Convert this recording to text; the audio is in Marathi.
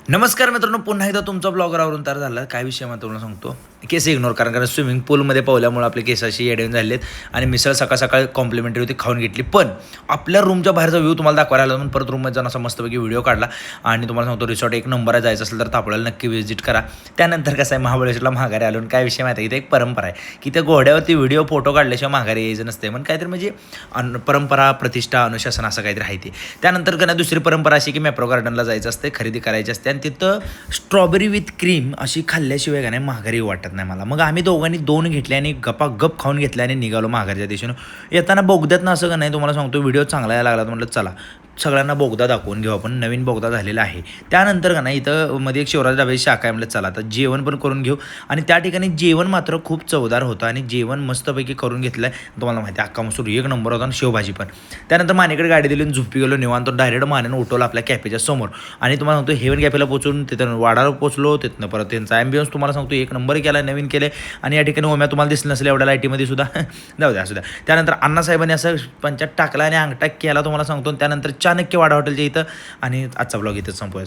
नमस्कार मित्रांनो, पुन्हा एकदा तुमचा ब्लॉगरवरून तयार झाला. काय विषय मला तुम्हाला सांगतो. केस इग्नोर कारण स्विमिंग पूलमध्ये पोहल्यामुळे आपले केस अशी येडे झालेत आणि मिसळ सकाळ सकाळी कॉम्प्लिमेंटरी होती, खाऊन घेतली. पण आपल्या रूमच्या बाहेरचा व्ह्यू तुम्हाला दाखवायला आला म्हणून परत रूममध्ये जाऊन असा मस्तपैकी व्हिडिओ काढला. आणि तुम्हाला सांगतो, रिसॉर्ट एक नंबर आहे. जायचं असेल तर आपल्याला नक्की व्हिजिट करा. त्यानंतर कसं आहे, महाबळेश्वरला माघारी आलो. काय विषय माहिती आहे, इथे एक परंपरा आहे की त्या घोड्यावरती व्हिडिओ फोटो काढल्याशिवाय माघारी यायचं नसते. पण काहीतरी म्हणजे परंपरा, प्रतिष्ठा, अनुशासन असं काहीतरी आहे ते. त्यानंतर का दुसरी परंपरा अशी की मॅप्रो गार्डनला जायचं असते, खरेदी करायची असते आणि तिथं स्ट्रॉबेरी विथ क्रीम अशी खाल्ल्याशिवाय का नाही माघारी वाटत नाही मला. मग आम्ही दोघांनी 2 घेतले आणि गपागप खाऊन घेतले आणि निघालो माघारच्या दिशेनं. येताना बोगद्यातनं असं का नाही, तुम्हाला सांगतो व्हिडिओ चांगला यायला लागला. म्हटलं चला सगळ्यांना बोगदा दाखवून घेऊ आपण. नवीन बोगदा झालेला आहे. त्यानंतर का नाही, इथं मध्ये एक शिवराज डाबेची शाखा आहे. म्हटलं चला आता जेवण पण करून घेऊ. आणि त्या ठिकाणी जेवण मात्र खूप चवदार होतं आणि जेवण मस्तपैकी करून घेतलं आहे. तुम्हाला माहिती आहे, अख्खा मसूर एक नंबर होता आणि शेवभाजी पण. त्यानंतर मानेकडे गाडी दिली आणि झोपी गेलो निवांत. डायरेक्ट मानेनं उठवलं आपल्या कॅफेच्या समोर. आणि तुम्हाला सांगतो हेवन कॅफेला पोचून तिथं वाडाला पोचलो. तिथनं परत त्यांचा ॲम्बियन्स तुम्हाला सांगतो एक नंबर केला, नवीन केले. आणि या ठिकाणी ओम्या तुम्हाला दिसलं नसेल एवढ्या लाईटीमध्ये सुद्धा जाऊ द्या असू द्या. त्यानंतर अण्णासाहेबांनी असं पंचात टाकला आणि अंगठा केला तुम्हाला सांगतो. त्यानंतर चाणक्य वाडा हॉटेलच्या इथं. आणि आजचा ब्लॉग इथंच संपवायचा.